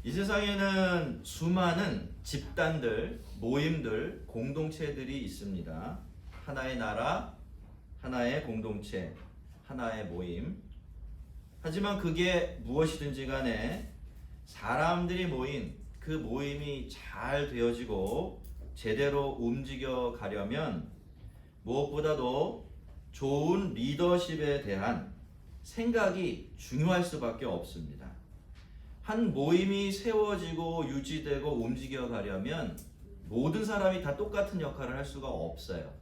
이 세상에는 수많은 집단들, 모임들, 공동체들이 있습니다. 하나의 나라, 하나의 공동체, 하나의 모임. 하지만 그게 무엇이든지 간에 사람들이 모인 그 모임이 잘 되어지고 제대로 움직여 가려면 무엇보다도 좋은 리더십에 대한 생각이 중요할 수밖에 없습니다. 한 모임이 세워지고 유지되고 움직여 가려면 모든 사람이 다 똑같은 역할을 할 수가 없어요.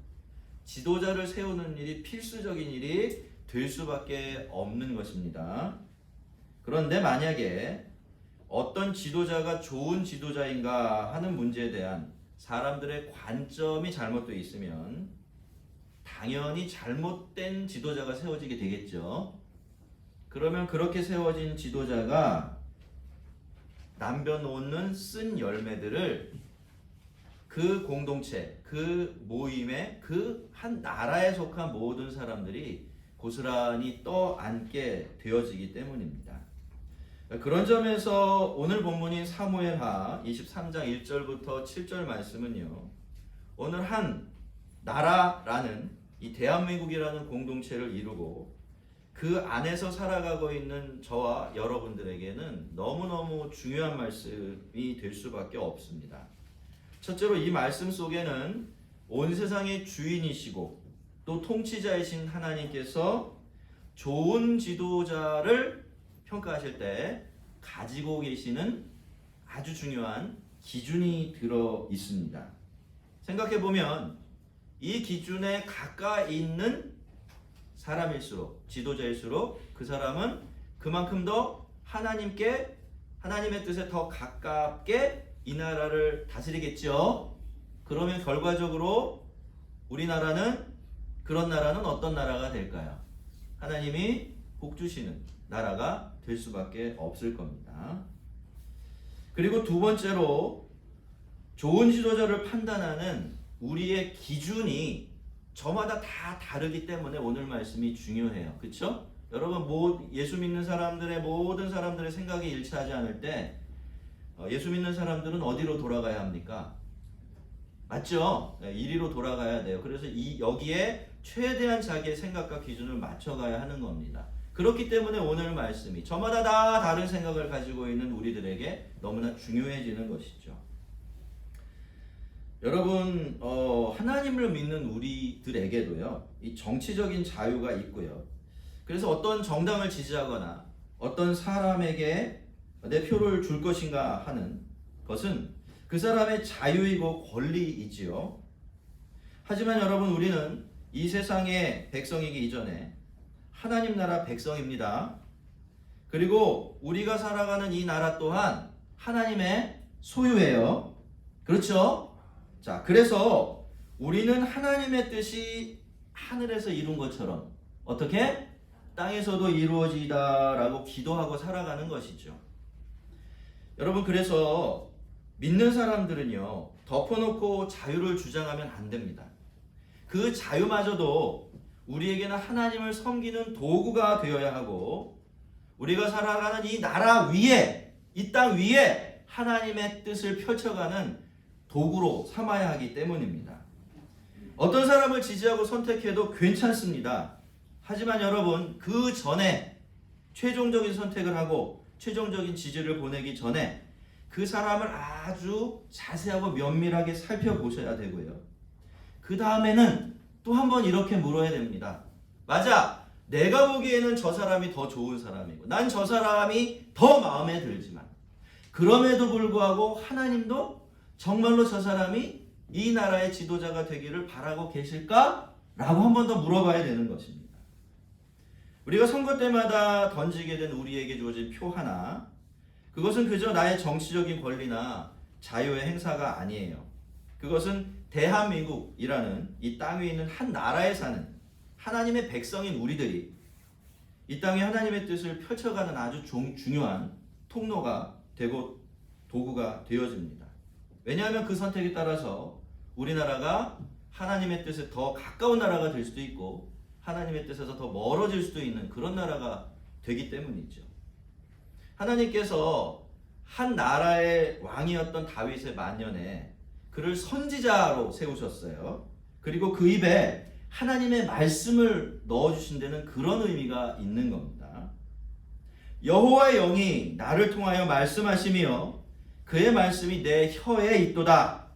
지도자를 세우는 일이 필수적인 일이 될 수밖에 없는 것입니다. 그런데 만약에 어떤 지도자가 좋은 지도자인가 하는 문제에 대한 사람들의 관점이 잘못되어 있으면 당연히 잘못된 지도자가 세워지게 되겠죠. 그러면 그렇게 세워진 지도자가 남겨놓는 쓴 열매들을 그 공동체, 그 모임의 그 한 나라에 속한 모든 사람들이 고스란히 떠안게 되어지기 때문입니다. 그런 점에서 오늘 본문인 사무엘하 23장 1절부터 7절 말씀은요, 오늘 한 나라라는 이 대한민국이라는 공동체를 이루고 그 안에서 살아가고 있는 저와 여러분들에게는 너무너무 중요한 말씀이 될 수밖에 없습니다. 첫째로 이 말씀 속에는 온 세상의 주인이시고 또 통치자이신 하나님께서 좋은 지도자를 평가하실 때 가지고 계시는 아주 중요한 기준이 들어 있습니다. 생각해보면 이 기준에 가까이 있는 사람일수록, 지도자일수록 그 사람은 그만큼 더 하나님께, 하나님의 뜻에 더 가깝게 이 나라를 다스리겠죠. 그러면 결과적으로 우리나라는, 그런 나라는 어떤 나라가 될까요? 하나님이 복 주시는 나라가 될 수밖에 없을 겁니다. 그리고 두 번째로 좋은 지도자를 판단하는 우리의 기준이 저마다 다 다르기 때문에 오늘 말씀이 중요해요. 그렇죠? 여러분, 예수 믿는 사람들의 모든 사람들의 생각이 일치하지 않을 때 예수 믿는 사람들은 어디로 돌아가야 합니까? 맞죠? 이리로 돌아가야 돼요. 그래서 여기에 최대한 자기의 생각과 기준을 맞춰가야 하는 겁니다. 그렇기 때문에 오늘 말씀이 저마다 다 다른 생각을 가지고 있는 우리들에게 너무나 중요해지는 것이죠. 여러분, 하나님을 믿는 우리들에게도요, 이 정치적인 자유가 있고요. 그래서 어떤 정당을 지지하거나 어떤 사람에게 내 표를 줄 것인가 하는 것은 그 사람의 자유이고 권리이지요. 하지만 여러분, 우리는 이 세상의 백성이기 이전에 하나님 나라 백성입니다. 그리고 우리가 살아가는 이 나라 또한 하나님의 소유예요. 그렇죠? 자, 그래서 우리는 하나님의 뜻이 하늘에서 이룬 것처럼 어떻게? 땅에서도 이루어지다라고 기도하고 살아가는 것이죠. 여러분, 그래서 믿는 사람들은요, 덮어놓고 자유를 주장하면 안 됩니다. 그 자유마저도 우리에게는 하나님을 섬기는 도구가 되어야 하고, 우리가 살아가는 이 나라 위에, 이 땅 위에 하나님의 뜻을 펼쳐가는 도구로 삼아야 하기 때문입니다. 어떤 사람을 지지하고 선택해도 괜찮습니다. 하지만 여러분, 그 전에 최종적인 선택을 하고 최종적인 지지를 보내기 전에 그 사람을 아주 자세하고 면밀하게 살펴보셔야 되고요. 그 다음에는 또 한 번 이렇게 물어야 됩니다. 맞아, 내가 보기에는 저 사람이 더 좋은 사람이고 난 저 사람이 더 마음에 들지만 그럼에도 불구하고 하나님도 정말로 저 사람이 이 나라의 지도자가 되기를 바라고 계실까? 라고 한 번 더 물어봐야 되는 것입니다. 우리가 선거 때마다 던지게 된 우리에게 주어진 표 하나, 그것은 그저 나의 정치적인 권리나 자유의 행사가 아니에요. 그것은 대한민국이라는 이 땅 위에 있는 한 나라에 사는 하나님의 백성인 우리들이 이 땅에 하나님의 뜻을 펼쳐가는 아주 중요한 통로가 되고 도구가 되어집니다. 왜냐하면 그 선택에 따라서 우리나라가 하나님의 뜻에 더 가까운 나라가 될 수도 있고 하나님의 뜻에서 더 멀어질 수도 있는 그런 나라가 되기 때문이죠. 하나님께서 한 나라의 왕이었던 다윗의 만년에 그를 선지자로 세우셨어요. 그리고 그 입에 하나님의 말씀을 넣어주신 데는 그런 의미가 있는 겁니다. 여호와의 영이 나를 통하여 말씀하시며 그의 말씀이 내 혀에 있도다.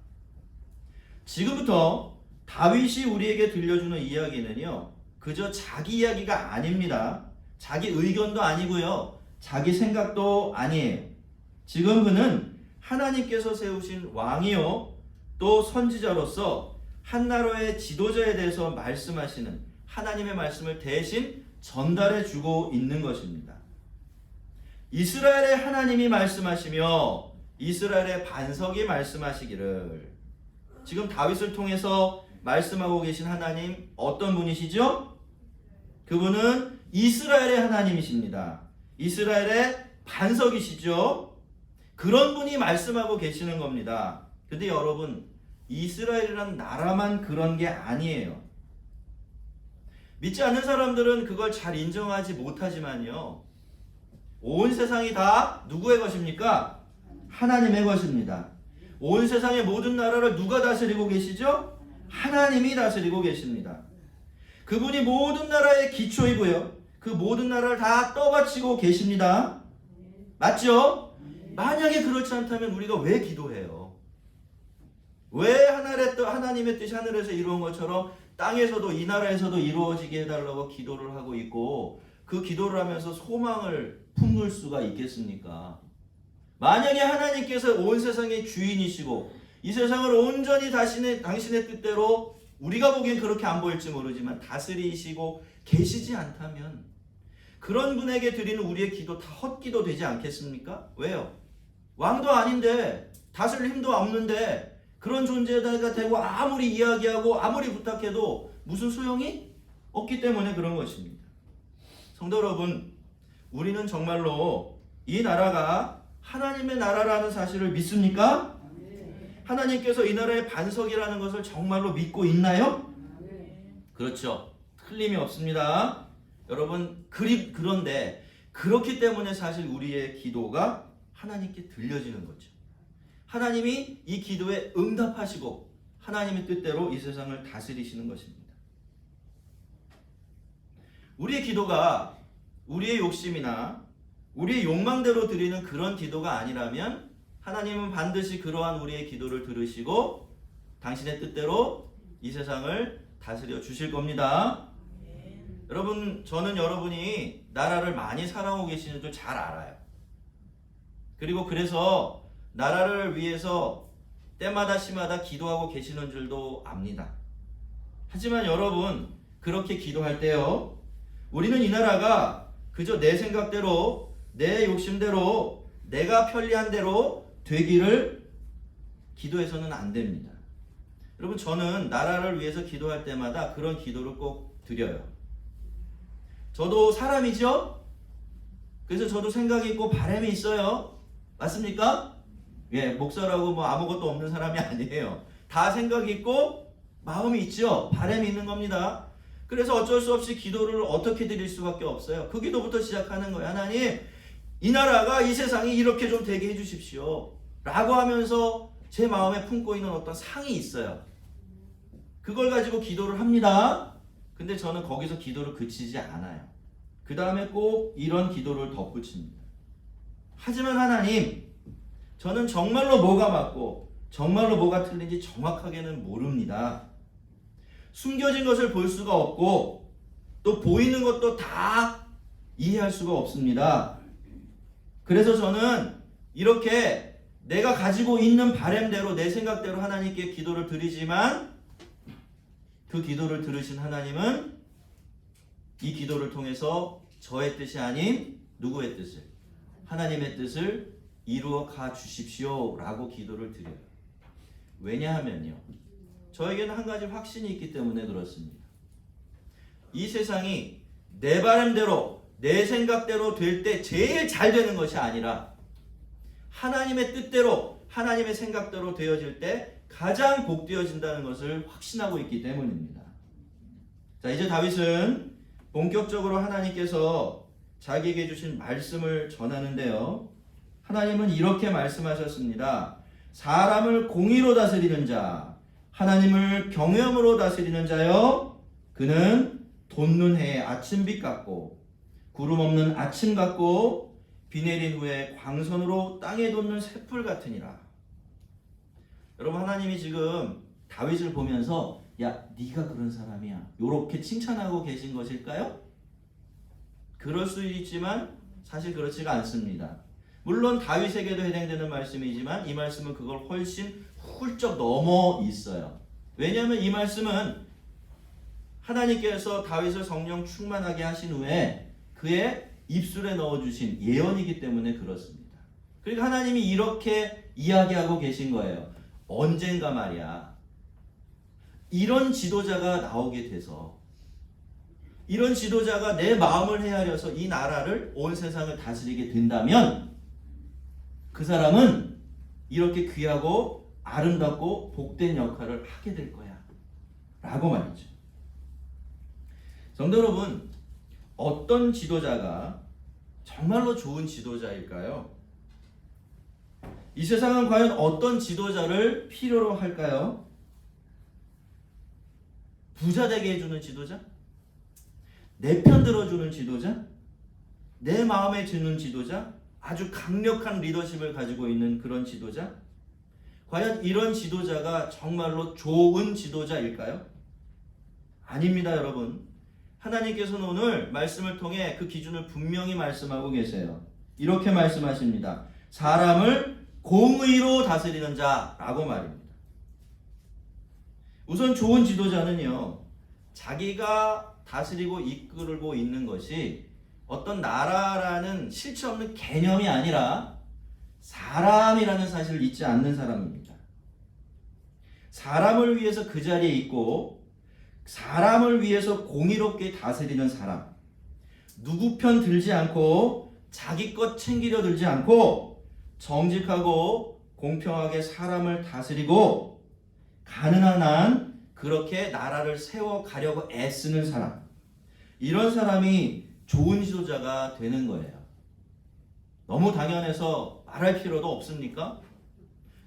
지금부터 다윗이 우리에게 들려주는 이야기는요, 그저 자기 이야기가 아닙니다. 자기 의견도 아니고요, 자기 생각도 아니에요. 지금 그는 하나님께서 세우신 왕이요 또 선지자로서 한 나라의 지도자에 대해서 말씀하시는 하나님의 말씀을 대신 전달해 주고 있는 것입니다. 이스라엘의 하나님이 말씀하시며 이스라엘의 반석이 말씀하시기를. 지금 다윗을 통해서 말씀하고 계신 하나님 어떤 분이시죠? 그분은 이스라엘의 하나님이십니다. 이스라엘의 반석이시죠. 그런 분이 말씀하고 계시는 겁니다. 근데 여러분, 이스라엘이라는 나라만 그런 게 아니에요. 믿지 않는 사람들은 그걸 잘 인정하지 못하지만요, 온 세상이 다 누구의 것입니까? 하나님의 것입니다. 온 세상의 모든 나라를 누가 다스리고 계시죠? 하나님이 다스리고 계십니다. 그분이 모든 나라의 기초이고요, 그 모든 나라를 다 떠받치고 계십니다. 맞죠? 만약에 그렇지 않다면 우리가 왜 기도해요? 왜 하나님의 뜻이 하늘에서 이루어진 것처럼 땅에서도 이 나라에서도 이루어지게 해달라고 기도를 하고 있고 그 기도를 하면서 소망을 품을 수가 있겠습니까? 만약에 하나님께서 온 세상의 주인이시고 이 세상을 온전히 당신의 뜻대로, 우리가 보기엔 그렇게 안 보일지 모르지만 다스리시고 계시지 않다면 그런 분에게 드리는 우리의 기도 다 헛기도 되지 않겠습니까? 왜요? 왕도 아닌데, 다스릴 힘도 없는데 그런 존재가 되고 아무리 이야기하고 아무리 부탁해도 무슨 소용이 없기 때문에 그런 것입니다. 성도 여러분, 우리는 정말로 이 나라가 하나님의 나라라는 사실을 믿습니까? 하나님께서 이 나라의 반석이라는 것을 정말로 믿고 있나요? 그렇죠. 틀림이 없습니다. 여러분, 그런데 그렇기 때문에 사실 우리의 기도가 하나님께 들려지는 거죠. 하나님이 이 기도에 응답하시고 하나님의 뜻대로 이 세상을 다스리시는 것입니다. 우리의 기도가 우리의 욕심이나 우리의 욕망대로 드리는 그런 기도가 아니라면 하나님은 반드시 그러한 우리의 기도를 들으시고 당신의 뜻대로 이 세상을 다스려 주실 겁니다. 여러분, 저는 여러분이 나라를 많이 사랑하고 계시는 줄 잘 알아요. 그리고 그래서 나라를 위해서 때마다 시마다 기도하고 계시는 줄도 압니다. 하지만 여러분, 그렇게 기도할 때요, 우리는 이 나라가 그저 내 생각대로, 내 욕심대로, 내가 편리한 대로 되기를 기도해서는 안 됩니다. 여러분, 저는 나라를 위해서 기도할 때마다 그런 기도를 꼭 드려요. 저도 사람이죠? 그래서 저도 생각이 있고 바람이 있어요. 맞습니까? 예, 목사라고 뭐 아무것도 없는 사람이 아니에요. 다 생각이 있고 마음이 있죠. 바람이 있는 겁니다. 그래서 어쩔 수 없이 기도를 어떻게 드릴 수밖에 없어요. 그 기도부터 시작하는 거예요. 하나님, 이 나라가, 이 세상이 이렇게 좀 되게 해주십시오 라고 하면서 제 마음에 품고 있는 어떤 상이 있어요. 그걸 가지고 기도를 합니다. 근데 저는 거기서 기도를 그치지 않아요. 그 다음에 꼭 이런 기도를 덧붙입니다. 하지만 하나님, 저는 정말로 뭐가 맞고 정말로 뭐가 틀린지 정확하게는 모릅니다. 숨겨진 것을 볼 수가 없고 또 보이는 것도 다 이해할 수가 없습니다. 그래서 저는 이렇게 내가 가지고 있는 바램대로, 내 생각대로 하나님께 기도를 드리지만 그 기도를 들으신 하나님은 이 기도를 통해서 저의 뜻이 아닌 누구의 뜻을, 하나님의 뜻을 이루어 가 주십시오 라고 기도를 드려요. 왜냐하면요, 저에게는 한 가지 확신이 있기 때문에 그렇습니다. 이 세상이 내 바람대로, 내 생각대로 될 때 제일 잘 되는 것이 아니라 하나님의 뜻대로, 하나님의 생각대로 되어질 때 가장 복되어진다는 것을 확신하고 있기 때문입니다. 자, 이제 다윗은 본격적으로 하나님께서 자기에게 주신 말씀을 전하는데요, 하나님은 이렇게 말씀하셨습니다. 사람을 공의로 다스리는 자, 하나님을 경외함으로 다스리는 자여, 그는 돋는 해의 아침빛 같고 구름 없는 아침 같고 비 내린 후에 광선으로 땅에 돋는 새풀 같으니라. 여러분, 하나님이 지금 다윗을 보면서 야, 네가 그런 사람이야, 요렇게 칭찬하고 계신 것일까요? 그럴 수 있지만 사실 그렇지가 않습니다. 물론 다윗에게도 해당되는 말씀이지만 이 말씀은 그걸 훨씬 훌쩍 넘어 있어요. 왜냐하면 이 말씀은 하나님께서 다윗을 성령 충만하게 하신 후에 그의 입술에 넣어주신 예언이기 때문에 그렇습니다. 그러니까 하나님이 이렇게 이야기하고 계신 거예요. 언젠가 말이야, 이런 지도자가 나오게 돼서, 이런 지도자가 내 마음을 헤아려서 이 나라를, 온 세상을 다스리게 된다면 그 사람은 이렇게 귀하고 아름답고 복된 역할을 하게 될 거야 라고 말이죠. 성도 여러분, 어떤 지도자가 정말로 좋은 지도자일까요? 이 세상은 과연 어떤 지도자를 필요로 할까요? 부자 되게 해주는 지도자? 내 편 들어주는 지도자? 내 마음에 드는 지도자? 아주 강력한 리더십을 가지고 있는 그런 지도자? 과연 이런 지도자가 정말로 좋은 지도자일까요? 아닙니다, 여러분. 하나님께서는 오늘 말씀을 통해 그 기준을 분명히 말씀하고 계세요. 이렇게 말씀하십니다. 사람을 공의로 다스리는 자라고 말입니다. 우선 좋은 지도자는요, 자기가 다스리고 이끌고 있는 것이 어떤 나라라는 실체 없는 개념이 아니라 사람이라는 사실을 잊지 않는 사람입니다. 사람을 위해서 그 자리에 있고 사람을 위해서 공의롭게 다스리는 사람, 누구 편 들지 않고 자기 것 챙기려 들지 않고 정직하고 공평하게 사람을 다스리고 가능한 한 그렇게 나라를 세워가려고 애쓰는 사람, 이런 사람이 좋은 지도자가 되는 거예요. 너무 당연해서 말할 필요도 없습니까?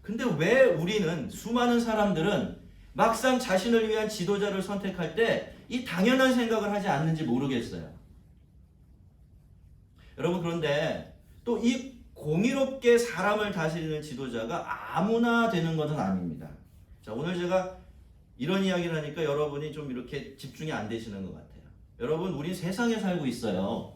근데 왜 우리는, 수많은 사람들은 막상 자신을 위한 지도자를 선택할 때 이 당연한 생각을 하지 않는지 모르겠어요. 여러분, 그런데 또 이 공의롭게 사람을 다스리는 지도자가 아무나 되는 것은 아닙니다. 자, 오늘 제가 이런 이야기를 하니까 여러분이 좀 이렇게 집중이 안 되시는 것 같아요. 여러분, 우린 세상에 살고 있어요.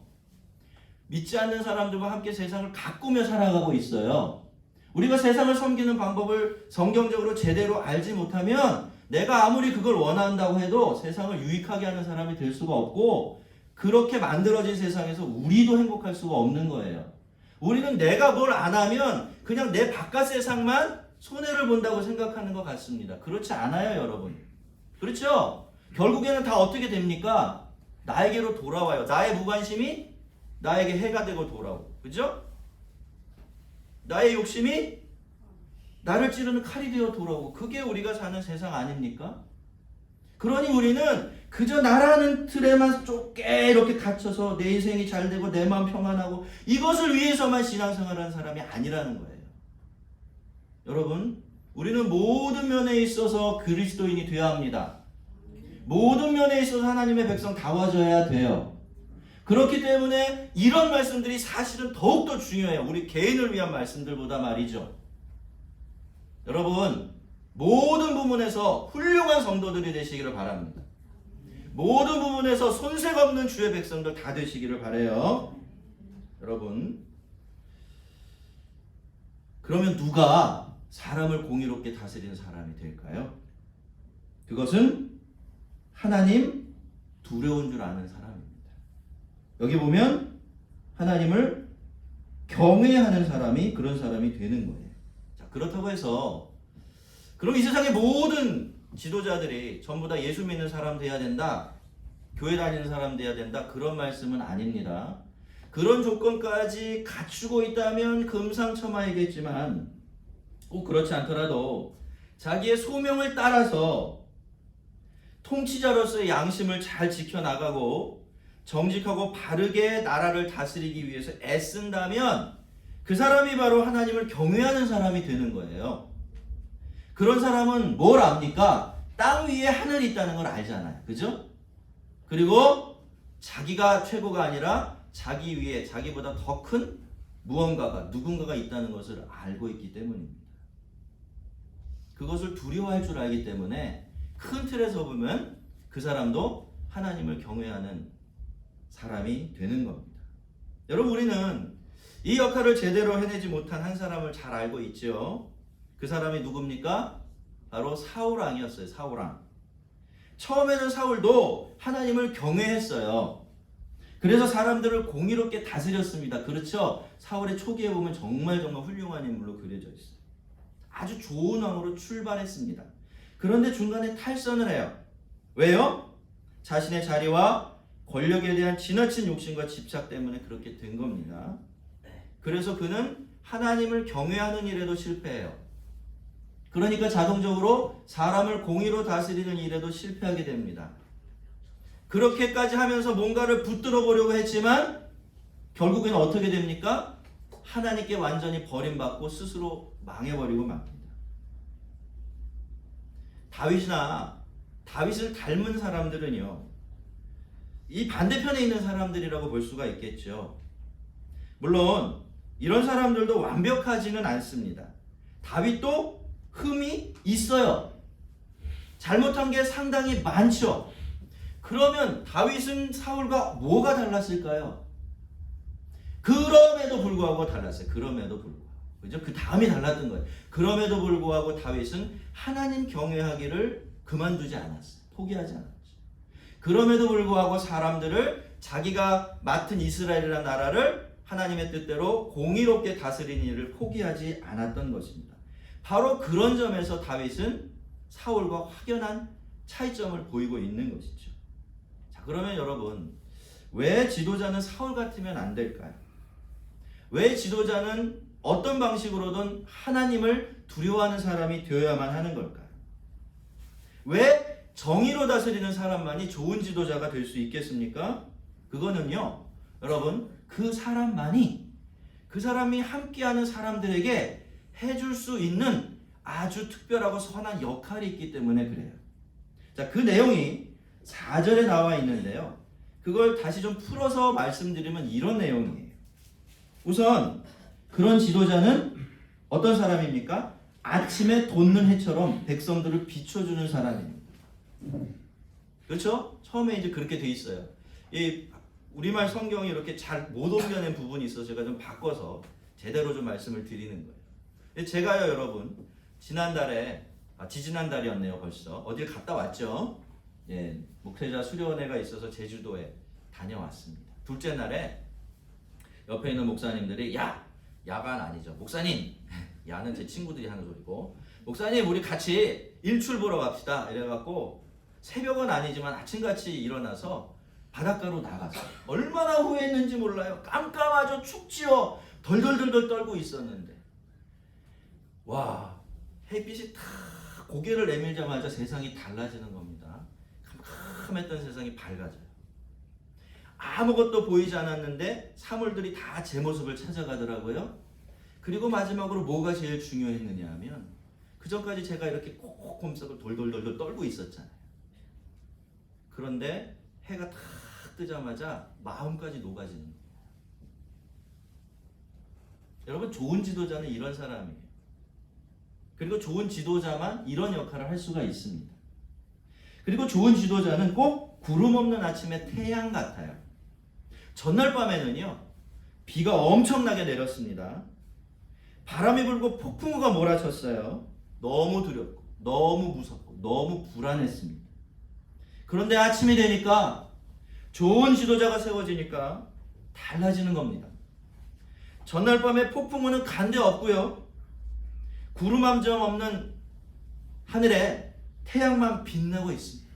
믿지 않는 사람들과 함께 세상을 가꾸며 살아가고 있어요. 우리가 세상을 섬기는 방법을 성경적으로 제대로 알지 못하면 내가 아무리 그걸 원한다고 해도 세상을 유익하게 하는 사람이 될 수가 없고, 그렇게 만들어진 세상에서 우리도 행복할 수가 없는 거예요. 우리는 내가 뭘 안 하면 그냥 내 바깥 세상만 손해를 본다고 생각하는 것 같습니다. 그렇지 않아요, 여러분. 그렇죠? 결국에는 다 어떻게 됩니까? 나에게로 돌아와요. 나의 무관심이 나에게 해가 되고 돌아오고, 그죠? 나의 욕심이 나를 찌르는 칼이 되어 돌아오고, 그게 우리가 사는 세상 아닙니까? 그러니 우리는 그저 나라는 틀에만 좁게 이렇게 갇혀서 내 인생이 잘 되고 내 마음 평안하고 이것을 위해서만 신앙생활하는 사람이 아니라는 거예요. 여러분, 우리는 모든 면에 있어서 그리스도인이 되어야 합니다. 모든 면에 있어서 하나님의 백성 다워져야 돼요. 그렇기 때문에 이런 말씀들이 사실은 더욱더 중요해요. 우리 개인을 위한 말씀들보다 말이죠. 여러분, 모든 부분에서 훌륭한 성도들이 되시기를 바랍니다. 모든 부분에서 손색 없는 주의 백성들 다 되시기를 바라요. 여러분, 그러면 누가 사람을 공의롭게 다스리는 사람이 될까요? 그것은 하나님 두려운 줄 아는 사람입니다. 여기 보면 하나님을 경외하는 사람이 그런 사람이 되는 거예요. 자, 그렇다고 해서 그럼 이 세상의 모든 지도자들이 전부 다 예수 믿는 사람 돼야 된다, 교회 다니는 사람 돼야 된다, 그런 말씀은 아닙니다. 그런 조건까지 갖추고 있다면 금상첨화이겠지만 꼭 그렇지 않더라도 자기의 소명을 따라서 통치자로서의 양심을 잘 지켜나가고 정직하고 바르게 나라를 다스리기 위해서 애쓴다면 그 사람이 바로 하나님을 경외하는 사람이 되는 거예요. 그런 사람은 뭘 압니까? 땅 위에 하늘이 있다는 걸 알잖아요. 그죠? 그리고 자기가 최고가 아니라 자기 위에 자기보다 더 큰 무언가가 누군가가 있다는 것을 알고 있기 때문입니다. 그것을 두려워할 줄 알기 때문에 큰 틀에서 보면 그 사람도 하나님을 경외하는 사람이 되는 겁니다. 여러분, 우리는 이 역할을 제대로 해내지 못한 한 사람을 잘 알고 있죠. 그 사람이 누굽니까? 바로 사울왕이었어요. 사울왕. 처음에는 사울도 하나님을 경외했어요. 그래서 사람들을 공의롭게 다스렸습니다. 그렇죠? 사울의 초기에 보면 정말 훌륭한 인물로 그려져 있어요. 아주 좋은 왕으로 출발했습니다. 그런데 중간에 탈선을 해요. 왜요? 자신의 자리와 권력에 대한 지나친 욕심과 집착 때문에 그렇게 된 겁니다. 그래서 그는 하나님을 경외하는 일에도 실패해요. 그러니까 자동적으로 사람을 공의로 다스리는 일에도 실패하게 됩니다. 그렇게까지 하면서 뭔가를 붙들어 보려고 했지만 결국에는 어떻게 됩니까? 하나님께 완전히 버림받고 스스로 망해버리고 맙니다. 다윗을 닮은 사람들은요, 이 반대편에 있는 사람들이라고 볼 수가 있겠죠. 물론 이런 사람들도 완벽하지는 않습니다. 다윗도 흠이 있어요. 잘못한 게 상당히 많죠. 그러면 다윗은 사울과 뭐가 달랐을까요? 그럼에도 불구하고 달랐어요. 그럼에도 불구하고. 그죠? 그 다음이 달랐던 거예요. 그럼에도 불구하고 다윗은 하나님 경외하기를 그만두지 않았어요. 포기하지 않았죠. 그럼에도 불구하고 사람들을 자기가 맡은 이스라엘이라는 나라를 하나님의 뜻대로 공의롭게 다스리는 일을 포기하지 않았던 것입니다. 바로 그런 점에서 다윗은 사울과 확연한 차이점을 보이고 있는 것이죠. 자, 그러면 여러분, 왜 지도자는 사울 같으면 안 될까요? 왜 지도자는 어떤 방식으로든 하나님을 두려워하는 사람이 되어야만 하는 걸까요? 왜 정의로 다스리는 사람만이 좋은 지도자가 될 수 있겠습니까? 그거는요, 여러분, 그 사람이 함께하는 사람들에게 해줄 수 있는 아주 특별하고 선한 역할이 있기 때문에 그래요. 자, 그 내용이 4절에 나와 있는데요. 그걸 다시 좀 풀어서 말씀드리면 이런 내용이에요. 우선 그런 지도자는 어떤 사람입니까? 아침에 돋는 해처럼 백성들을 비춰주는 사람입니다. 그렇죠? 처음에 이제 그렇게 돼 있어요. 이 우리말 성경이 이렇게 잘 못 옮겨낸 부분이 있어서 제가 좀 바꿔서 제대로 좀 말씀을 드리는 거예요. 제가요, 여러분, 지지난달이었네요. 벌써 어딜 갔다 왔죠. 예, 목회자 수련회가 있어서 제주도에 다녀왔습니다. 둘째 날에 옆에 있는 목사님들이 야간 아니죠. 목사님, 야는 제 친구들이 하는 소리고, 목사님 우리 같이 일출 보러 갑시다. 이래갖고 새벽은 아니지만 아침같이 일어나서 바닷가로 나갔어요. 얼마나 후회했는지 몰라요. 깜깜하죠. 춥지요. 덜덜덜덜 떨고 있었는데, 와, 햇빛이 탁 고개를 내밀자마자 세상이 달라지는 겁니다. 캄캄했던 세상이 밝아져요. 아무것도 보이지 않았는데 사물들이 다 제 모습을 찾아가더라고요. 그리고 마지막으로 뭐가 제일 중요했느냐 하면, 그 전까지 제가 이렇게 콩콩 돌돌돌돌 떨고 있었잖아요. 그런데 해가 탁 뜨자마자 마음까지 녹아지는 거예요. 여러분, 좋은 지도자는 이런 사람이에요. 그리고 좋은 지도자만 이런 역할을 할 수가 있습니다. 그리고 좋은 지도자는 꼭 구름 없는 아침의 태양 같아요. 전날 밤에는요, 비가 엄청나게 내렸습니다. 바람이 불고 폭풍우가 몰아쳤어요. 너무 두렵고 너무 무섭고 너무 불안했습니다. 그런데 아침이 되니까, 좋은 지도자가 세워지니까 달라지는 겁니다. 전날 밤에 폭풍우는 간데 없고요, 구름 한 점 없는 하늘에 태양만 빛나고 있습니다.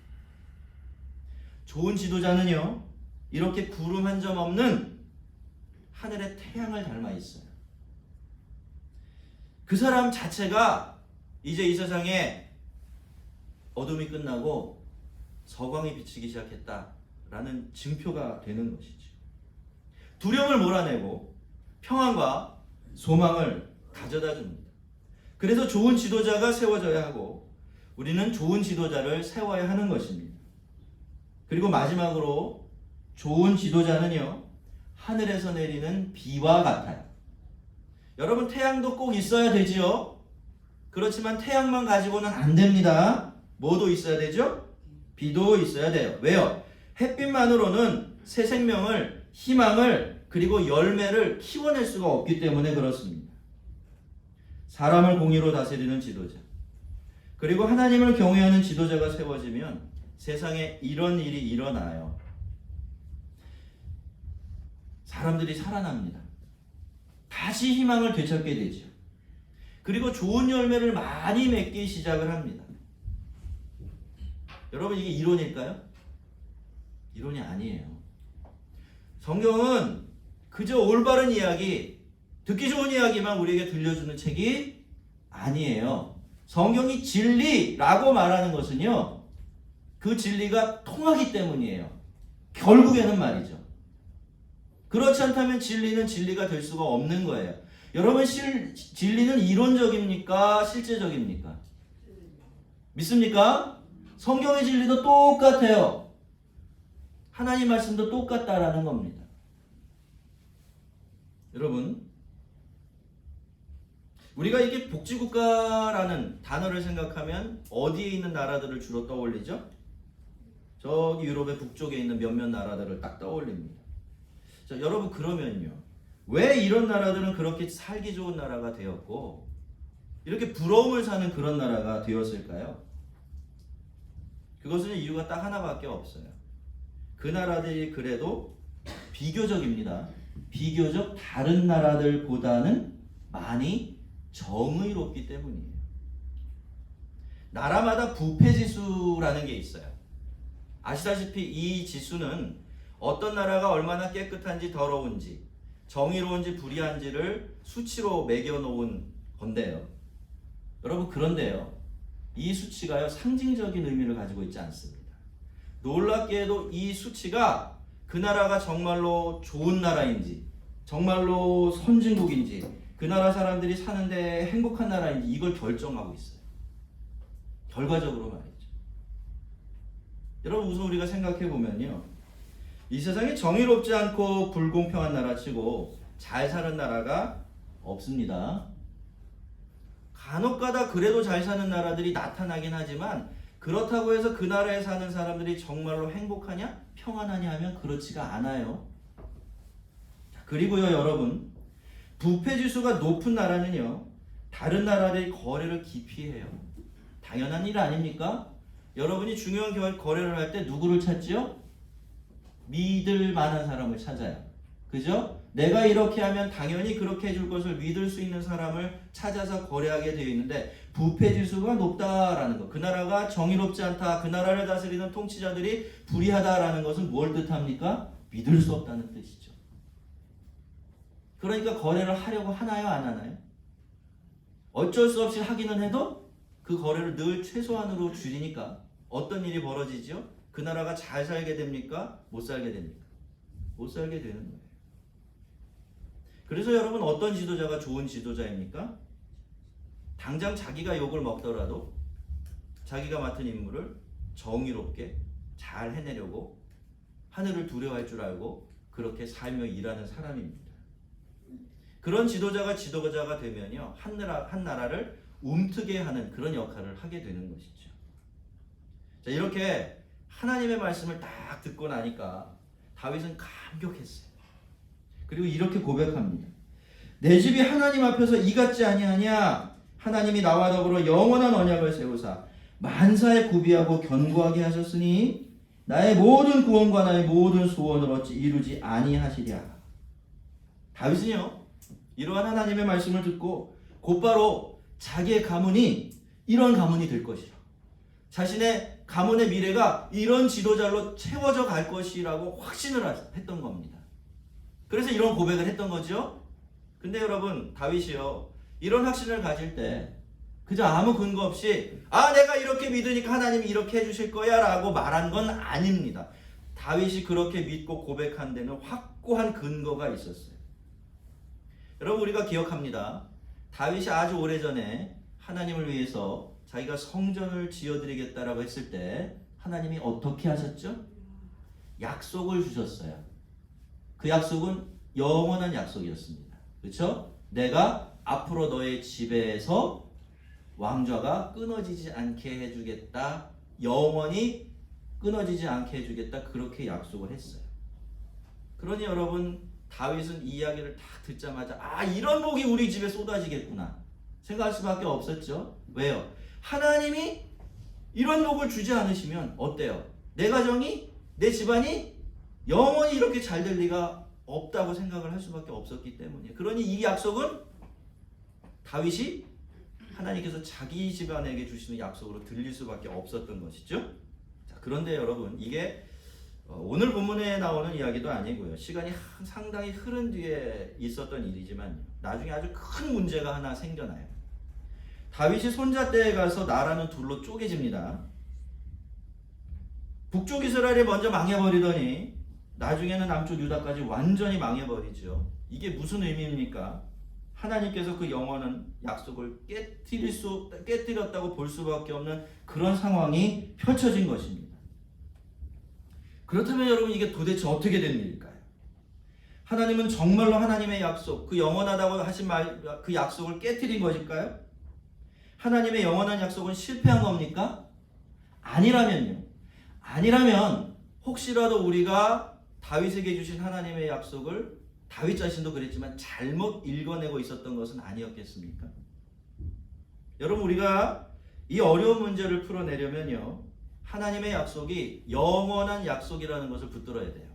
좋은 지도자는요, 이렇게 구름 한 점 없는 하늘에 태양을 닮아 있어요. 그 사람 자체가 이제 이 세상에 어둠이 끝나고 서광이 비치기 시작했다라는 증표가 되는 것이죠. 두려움을 몰아내고 평안과 소망을 가져다 줍니다. 그래서 좋은 지도자가 세워져야 하고 우리는 좋은 지도자를 세워야 하는 것입니다. 그리고 마지막으로 좋은 지도자는요, 하늘에서 내리는 비와 같아요. 여러분, 태양도 꼭 있어야 되지요. 그렇지만 태양만 가지고는 안 됩니다. 뭐도 있어야 되죠? 비도 있어야 돼요. 왜요? 햇빛만으로는 새 생명을, 희망을, 그리고 열매를 키워낼 수가 없기 때문에 그렇습니다. 사람을 공의로 다스리는 지도자, 그리고 하나님을 경외하는 지도자가 세워지면 세상에 이런 일이 일어나요. 사람들이 살아납니다. 다시 희망을 되찾게 되죠. 그리고 좋은 열매를 많이 맺기 시작을 합니다. 여러분, 이게 이론일까요? 이론이 아니에요. 성경은 그저 올바른 이야기, 듣기 좋은 이야기만 우리에게 들려주는 책이 아니에요. 성경이 진리라고 말하는 것은요, 그 진리가 통하기 때문이에요. 결국에는 말이죠. 그렇지 않다면 진리는 진리가 될 수가 없는 거예요. 여러분, 진리는 이론적입니까? 실제적입니까? 믿습니까? 성경의 진리도 똑같아요. 하나님 말씀도 똑같다라는 겁니다. 여러분, 우리가 이게 복지국가라는 단어를 생각하면 어디에 있는 나라들을 주로 떠올리죠? 저기 유럽의 북쪽에 있는 몇몇 나라들을 딱 떠올립니다. 자, 여러분, 그러면요, 왜 이런 나라들은 그렇게 살기 좋은 나라가 되었고 이렇게 부러움을 사는 그런 나라가 되었을까요? 그것은 이유가 딱 하나밖에 없어요. 그 나라들이 그래도 비교적입니다. 비교적 다른 나라들보다는 많이 정의롭기 때문이에요. 나라마다 부패지수라는 게 있어요. 아시다시피 이 지수는 어떤 나라가 얼마나 깨끗한지 더러운지, 정의로운지 불의한지를 수치로 매겨놓은 건데요. 여러분, 그런데요, 이 수치가요, 상징적인 의미를 가지고 있지 않습니다. 놀랍게도 이 수치가 그 나라가 정말로 좋은 나라인지, 정말로 선진국인지, 그 나라 사람들이 사는데 행복한 나라인지 이걸 결정하고 있어요. 결과적으로 말이죠. 여러분, 우선 우리가 생각해 보면요, 이 세상에 정의롭지 않고 불공평한 나라치고 잘 사는 나라가 없습니다. 간혹가다 그래도 잘 사는 나라들이 나타나긴 하지만 그렇다고 해서 그 나라에 사는 사람들이 정말로 행복하냐? 평안하냐 하면 그렇지가 않아요. 그리고요, 여러분, 부패지수가 높은 나라는요, 다른 나라들이 거래를 기피해요. 당연한 일 아닙니까? 여러분이 중요한 거래를 할 때 누구를 찾지요? 믿을 만한 사람을 찾아요. 그죠? 내가 이렇게 하면 당연히 그렇게 해줄 것을 믿을 수 있는 사람을 찾아서 거래하게 되어 있는데, 부패지수가 높다라는 것, 그 나라가 정의롭지 않다, 그 나라를 다스리는 통치자들이 불의하다라는 것은 뭘 뜻합니까? 믿을 수 없다는 뜻이죠. 그러니까 거래를 하려고 하나요, 안 하나요? 어쩔 수 없이 하기는 해도 그 거래를 늘 최소한으로 줄이니까 어떤 일이 벌어지죠? 그 나라가 잘 살게 됩니까? 못 살게 됩니까? 못 살게 되는 거예요. 그래서 여러분, 어떤 지도자가 좋은 지도자입니까? 당장 자기가 욕을 먹더라도 자기가 맡은 임무를 정의롭게 잘 해내려고 하늘을 두려워할 줄 알고 그렇게 살며 일하는 사람입니다. 그런 지도자가 되면요, 한 나라를 움트게 하는 그런 역할을 하게 되는 것이죠. 자, 이렇게 하나님의 말씀을 딱 듣고 나니까 다윗은 감격했어요. 그리고 이렇게 고백합니다. 내 집이 하나님 앞에서 이같지 아니하냐? 하나님이 나와 더불어 영원한 언약을 세우사 만사에 구비하고 견고하게 하셨으니 나의 모든 구원과 나의 모든 소원을 어찌 이루지 아니하시랴. 다윗은요, 이러한 하나님의 말씀을 듣고 곧바로 자기의 가문이 이런 가문이 될 것이라, 자신의 가문의 미래가 이런 지도자로 채워져 갈 것이라고 확신을 했던 겁니다. 그래서 이런 고백을 했던 거죠. 근데 여러분, 다윗이요, 이런 확신을 가질 때 그저 아무 근거 없이 내가 이렇게 믿으니까 하나님이 이렇게 해주실 거야 라고 말한 건 아닙니다. 다윗이 그렇게 믿고 고백한 데는 확고한 근거가 있었어요. 여러분 우리가 기억합니다. 다윗이 아주 오래전에 하나님을 위해서 자기가 성전을 지어드리겠다라고 했을 때 하나님이 어떻게 하셨죠? 약속을 주셨어요. 그 약속은 영원한 약속이었습니다. 그렇죠? 내가 앞으로 너의 집에서 왕좌가 끊어지지 않게 해주겠다. 영원히 끊어지지 않게 해주겠다. 그렇게 약속을 했어요. 그러니 여러분 다윗은 이 이야기를 딱 듣자마자 이런 복이 우리 집에 쏟아지겠구나 생각할 수밖에 없었죠. 왜요? 하나님이 이런 복을 주지 않으시면 어때요? 내 가정이, 내 집안이 영원히 이렇게 잘 될 리가 없다고 생각을 할 수밖에 없었기 때문이에요. 그러니 이 약속은 다윗이 하나님께서 자기 집안에게 주시는 약속으로 들릴 수밖에 없었던 것이죠. 자, 그런데 여러분 이게 오늘 본문에 나오는 이야기도 아니고요. 시간이 상당히 흐른 뒤에 있었던 일이지만 나중에 아주 큰 문제가 하나 생겨나요. 다윗이 손자떼에 가서 나라는 둘로 쪼개집니다. 북쪽 이스라엘이 먼저 망해버리더니 나중에는 남쪽 유다까지 완전히 망해버리죠. 이게 무슨 의미입니까? 하나님께서 그 영원한 약속을 깨뜨렸다고 볼 수밖에 없는 그런 상황이 펼쳐진 것입니다. 그렇다면 여러분 이게 도대체 어떻게 된 일일까요? 하나님은 정말로 하나님의 약속, 그 영원하다고 하신 그 약속을 깨뜨린 것일까요? 하나님의 영원한 약속은 실패한 겁니까? 아니라면요. 아니라면 혹시라도 우리가 다윗에게 주신 하나님의 약속을 다윗 자신도 그랬지만 잘못 읽어내고 있었던 것은 아니었겠습니까? 여러분 우리가 이 어려운 문제를 풀어내려면요. 하나님의 약속이 영원한 약속이라는 것을 붙들어야 돼요.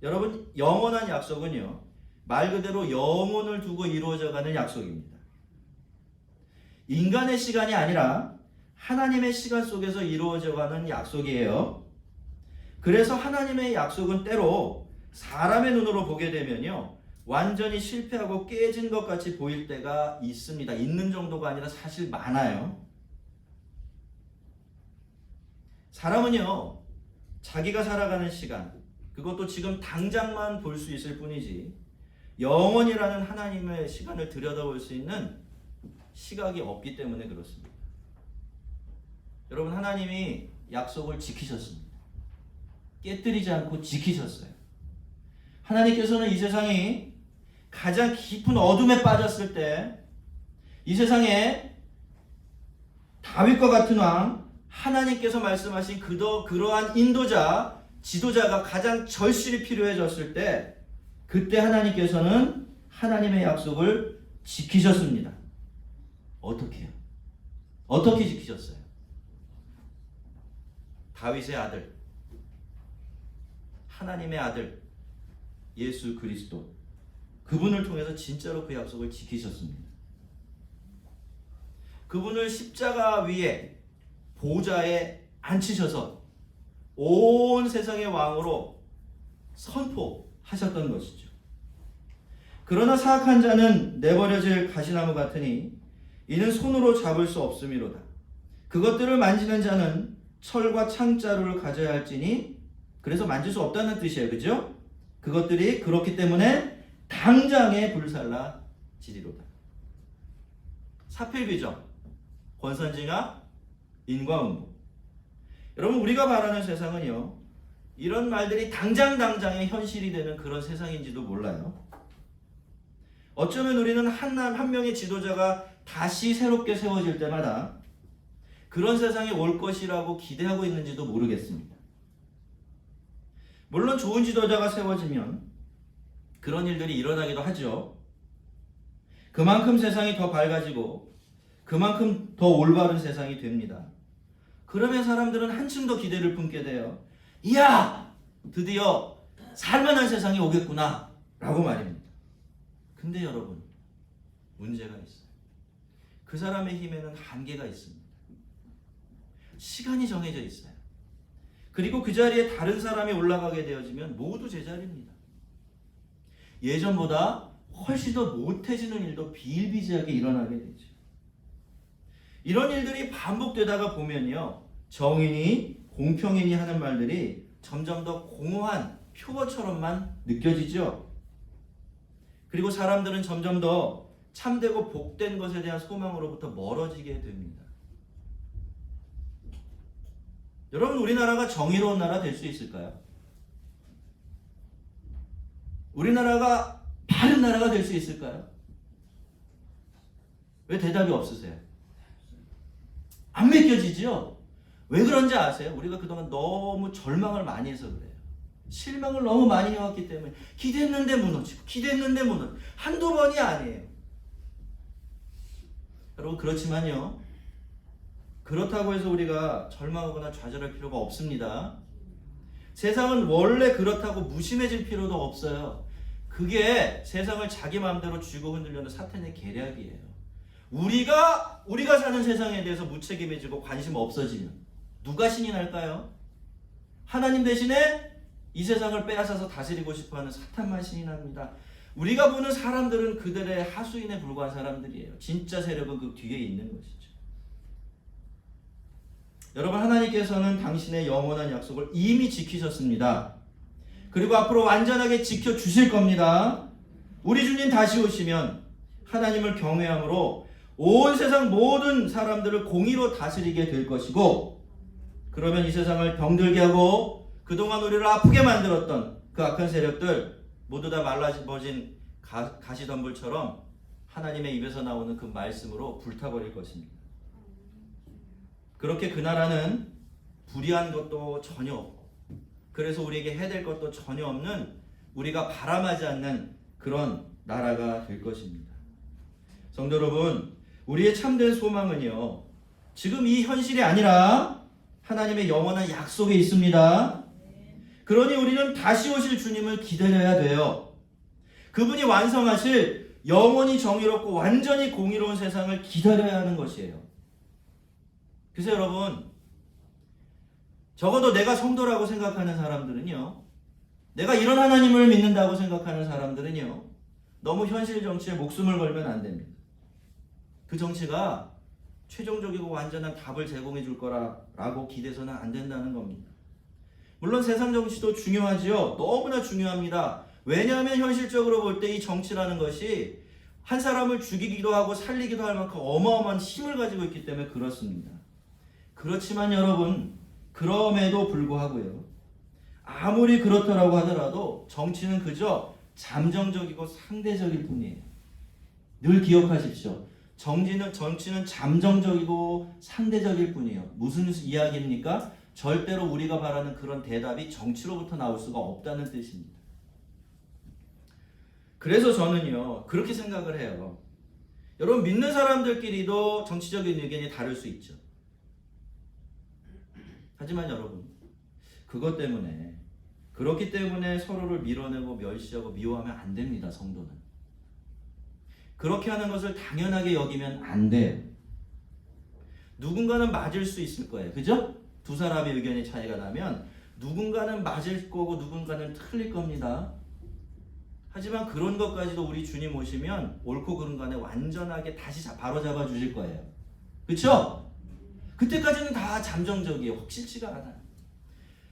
여러분 영원한 약속은요. 말 그대로 영혼을 두고 이루어져가는 약속입니다. 인간의 시간이 아니라 하나님의 시간 속에서 이루어져가는 약속이에요. 그래서 하나님의 약속은 때로 사람의 눈으로 보게 되면요. 완전히 실패하고 깨진 것 같이 보일 때가 있습니다. 있는 정도가 아니라 사실 많아요. 사람은요. 자기가 살아가는 시간, 그것도 지금 당장만 볼 수 있을 뿐이지 영원이라는 하나님의 시간을 들여다볼 수 있는 시각이 없기 때문에 그렇습니다. 여러분 하나님이 약속을 지키셨습니다. 깨뜨리지 않고 지키셨어요. 하나님께서는 이 세상이 가장 깊은 어둠에 빠졌을 때 이 세상에 다윗과 같은 왕 하나님께서 말씀하신 그러한 인도자 지도자가 가장 절실히 필요해졌을 때 그때 하나님께서는 하나님의 약속을 지키셨습니다. 어떻게요? 어떻게 지키셨어요? 다윗의 아들, 하나님의 아들 예수 그리스도 그분을 통해서 진짜로 그 약속을 지키셨습니다. 그분을 십자가 위에 보좌에 앉히셔서 온 세상의 왕으로 선포하셨던 것이죠. 그러나 사악한 자는 내버려질 가시나무 같으니 이는 손으로 잡을 수 없음이로다. 그것들을 만지는 자는 철과 창자루를 가져야 할지니 그래서 만질 수 없다는 뜻이에요. 그죠? 그것들이 그렇기 때문에 당장에 불살라지리로다. 사필귀정, 권선징악, 인과응보. 여러분 우리가 바라는 세상은요. 이런 말들이 당장에 현실이 되는 그런 세상인지도 몰라요. 어쩌면 우리는 한 명의 지도자가 다시 새롭게 세워질 때마다 그런 세상이 올 것이라고 기대하고 있는지도 모르겠습니다. 물론 좋은 지도자가 세워지면 그런 일들이 일어나기도 하죠. 그만큼 세상이 더 밝아지고 그만큼 더 올바른 세상이 됩니다. 그러면 사람들은 한층 더 기대를 품게 돼요. 이야! 드디어 살만한 세상이 오겠구나 라고 말입니다. 근데 여러분 문제가 있어요. 그 사람의 힘에는 한계가 있습니다. 시간이 정해져 있어요. 그리고 그 자리에 다른 사람이 올라가게 되어지면 모두 제자리입니다. 예전보다 훨씬 더 못해지는 일도 비일비재하게 일어나게 되죠. 이런 일들이 반복되다가 보면요. 정의니 공평이니 하는 말들이 점점 더 공허한 표어처럼만 느껴지죠. 그리고 사람들은 점점 더 참되고 복된 것에 대한 소망으로부터 멀어지게 됩니다. 여러분, 우리나라가 정의로운 나라 될 수 있을까요? 우리나라가 바른 나라가 될 수 있을까요? 왜 대답이 없으세요? 안 믿겨지죠? 왜 그런지 아세요? 우리가 그동안 너무 절망을 많이 해서 그래요. 실망을 너무 많이 해왔기 때문에 기대했는데 무너지고 기대했는데 무너지고 한두 번이 아니에요. 여러분, 그렇지만요, 그렇다고 해서 우리가 절망하거나 좌절할 필요가 없습니다. 세상은 원래 그렇다고 무심해질 필요도 없어요. 그게 세상을 자기 마음대로 쥐고 흔들려는 사탄의 계략이에요. 우리가 사는 세상에 대해서 무책임해지고 관심 없어지면 누가 신이 날까요? 하나님 대신에 이 세상을 빼앗아서 다스리고 싶어하는 사탄만 신이 납니다. 우리가 보는 사람들은 그들의 하수인에 불과한 사람들이에요. 진짜 세력은 그 뒤에 있는 것이죠. 여러분, 하나님께서는 당신의 영원한 약속을 이미 지키셨습니다. 그리고 앞으로 완전하게 지켜주실 겁니다. 우리 주님 다시 오시면 하나님을 경외함으로 온 세상 모든 사람들을 공의로 다스리게 될 것이고, 그러면 이 세상을 병들게 하고 그동안 우리를 아프게 만들었던 그 악한 세력들 모두 다 말라버진 가시덤불처럼 하나님의 입에서 나오는 그 말씀으로 불타버릴 것입니다. 그렇게 그 나라는 불의한 것도 전혀 없고, 그래서 우리에게 해될 것도 전혀 없는, 우리가 바람하지 않는 그런 나라가 될 것입니다. 성도 여러분, 우리의 참된 소망은요, 지금 이 현실이 아니라 하나님의 영원한 약속에 있습니다. 그러니 우리는 다시 오실 주님을 기다려야 돼요. 그분이 완성하실 영원히 정의롭고 완전히 공의로운 세상을 기다려야 하는 것이에요. 그래서 여러분, 적어도 내가 성도라고 생각하는 사람들은요, 내가 이런 하나님을 믿는다고 생각하는 사람들은요, 너무 현실 정치에 목숨을 걸면 안 됩니다. 그 정치가 최종적이고 완전한 답을 제공해 줄 거라고 기대서는 안 된다는 겁니다. 물론 세상 정치도 중요하지요. 너무나 중요합니다. 왜냐하면 현실적으로 볼 때 이 정치라는 것이 한 사람을 죽이기도 하고 살리기도 할 만큼 어마어마한 힘을 가지고 있기 때문에 그렇습니다. 그렇지만 여러분, 그럼에도 불구하고요, 아무리 그렇다라고 하더라도 정치는 그저 잠정적이고 상대적일 뿐이에요. 늘 기억하십시오. 정치는 잠정적이고 상대적일 뿐이에요. 무슨 이야기입니까? 절대로 우리가 바라는 그런 대답이 정치로부터 나올 수가 없다는 뜻입니다. 그래서 저는요, 그렇게 생각을 해요. 여러분, 믿는 사람들끼리도 정치적인 의견이 다를 수 있죠. 하지만 여러분, 그렇기 때문에 서로를 밀어내고 멸시하고 미워하면 안 됩니다. 성도는 그렇게 하는 것을 당연하게 여기면 안 돼요. 누군가는 맞을 수 있을 거예요. 그죠? 두 사람의 의견의 차이가 나면 누군가는 맞을 거고 누군가는 틀릴 겁니다. 하지만 그런 것까지도 우리 주님 오시면 옳고 그른 간에 완전하게 다시 바로잡아 주실 거예요. 그렇죠? 그때까지는 다 잠정적이에요. 확실치가 않아요.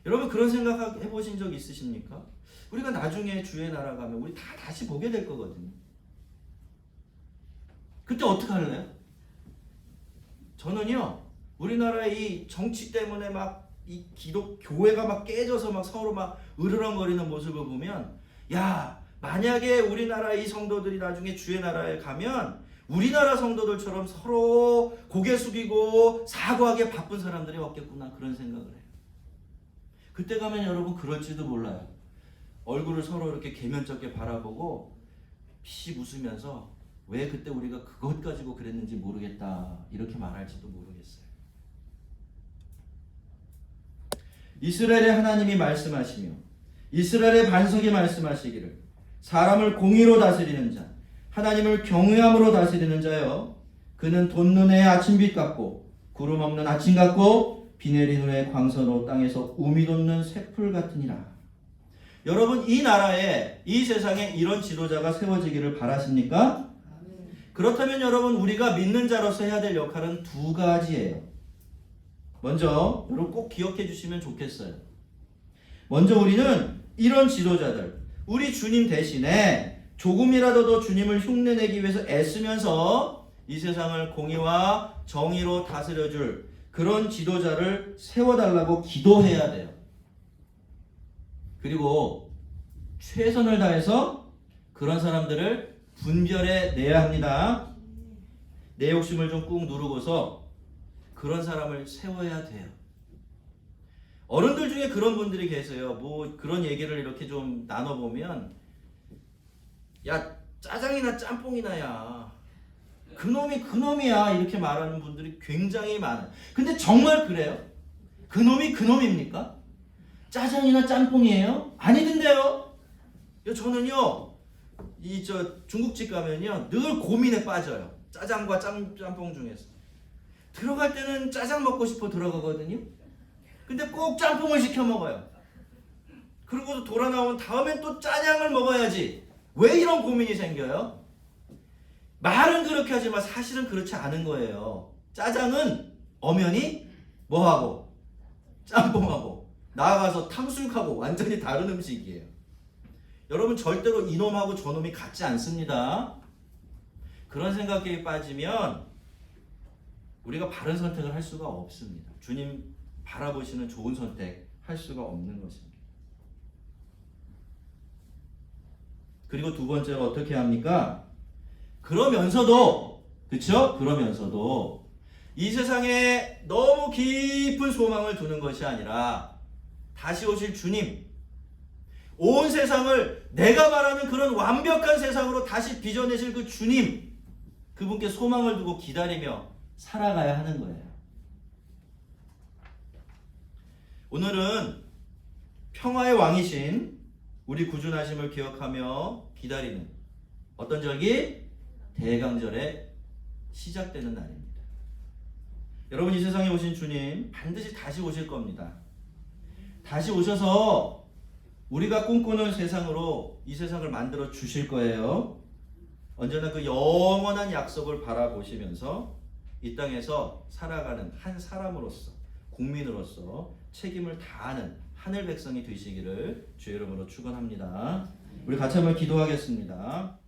여러분, 그런 생각 해보신 적 있으십니까? 우리가 나중에 주의 나라 가면 우리 다 다시 보게 될 거거든요. 그때 어떻게 할래요? 저는요, 우리나라의 이 정치 때문에 막 이 교회가 막 깨져서 막 서로 막 으르렁거리는 모습을 보면, 야, 만약에 우리나라 이 성도들이 나중에 주의 나라에 가면 우리나라 성도들처럼 서로 고개 숙이고 사과하기에 바쁜 사람들이 없겠구나, 그런 생각을 해요. 그때 가면 여러분 그럴지도 몰라요. 얼굴을 서로 이렇게 개면쩍게 바라보고 피식 웃으면서 왜 그때 우리가 그것 가지고 그랬는지 모르겠다, 이렇게 말할지도 모르겠어요. 이스라엘의 하나님이 말씀하시며 이스라엘의 반석이 말씀하시기를, 사람을 공의로 다스리는 자, 하나님을 경외함으로 다스리는 자여, 그는 돋는 해 아침빛 같고 구름 없는 아침 같고 비 내린 후에 광선으로 땅에서 우미 돋는 새풀 같으니라. 여러분, 이 나라에, 이 세상에 이런 지도자가 세워지기를 바라십니까? 그렇다면 여러분, 우리가 믿는 자로서 해야 될 역할은 두 가지예요. 먼저 여러분 꼭 기억해 주시면 좋겠어요. 먼저 우리는 이런 지도자들, 우리 주님 대신에 조금이라도 더 주님을 흉내내기 위해서 애쓰면서 이 세상을 공의와 정의로 다스려줄 그런 지도자를 세워달라고 기도해야 돼요. 그리고 최선을 다해서 그런 사람들을 분별해 내야 합니다. 내 욕심을 좀 꾹 누르고서 그런 사람을 세워야 돼요. 어른들 중에 그런 분들이 계세요. 뭐 그런 얘기를 이렇게 좀 나눠보면, 야 짜장이나 짬뽕이나야 그놈이 그놈이야 이렇게 말하는 분들이 굉장히 많아요. 근데 정말 그래요? 그놈이 그놈입니까? 짜장이나 짬뽕이에요? 아니던데요. 저는요 이 중국집 가면요 늘 고민에 빠져요. 짜장과 짬뽕 중에서 들어갈 때는 짜장 먹고 싶어 들어가거든요. 근데 꼭 짬뽕을 시켜 먹어요. 그리고 돌아 나온 다음엔 또 짜장을 먹어야지. 왜 이런 고민이 생겨요? 말은 그렇게 하지만 사실은 그렇지 않은 거예요. 짜장은 엄연히 뭐하고 짬뽕하고 나아가서 탕수육하고 완전히 다른 음식이에요. 여러분 절대로 이놈하고 저놈이 같지 않습니다. 그런 생각에 빠지면 우리가 바른 선택을 할 수가 없습니다. 주님 바라보시는 좋은 선택 할 수가 없는 것입니다. 그리고 두 번째로 어떻게 합니까? 그러면서도 그렇죠? 그러면서도 이 세상에 너무 깊은 소망을 두는 것이 아니라 다시 오실 주님, 온 세상을 내가 말하는 그런 완벽한 세상으로 다시 빚어내실 그 주님, 그분께 소망을 두고 기다리며 살아가야 하는 거예요. 오늘은 평화의 왕이신 우리 구주나심을 기억하며 기다리는 어떤 절기? 대강절에 시작되는 날입니다. 여러분 이 세상에 오신 주님 반드시 다시 오실 겁니다. 다시 오셔서 우리가 꿈꾸는 세상으로 이 세상을 만들어 주실 거예요. 언제나 그 영원한 약속을 바라보시면서 이 땅에서 살아가는 한 사람으로서 국민으로서 책임을 다하는 하늘 백성이 되시기를 주의 이름으로 축원합니다. 우리 같이 한번 기도하겠습니다.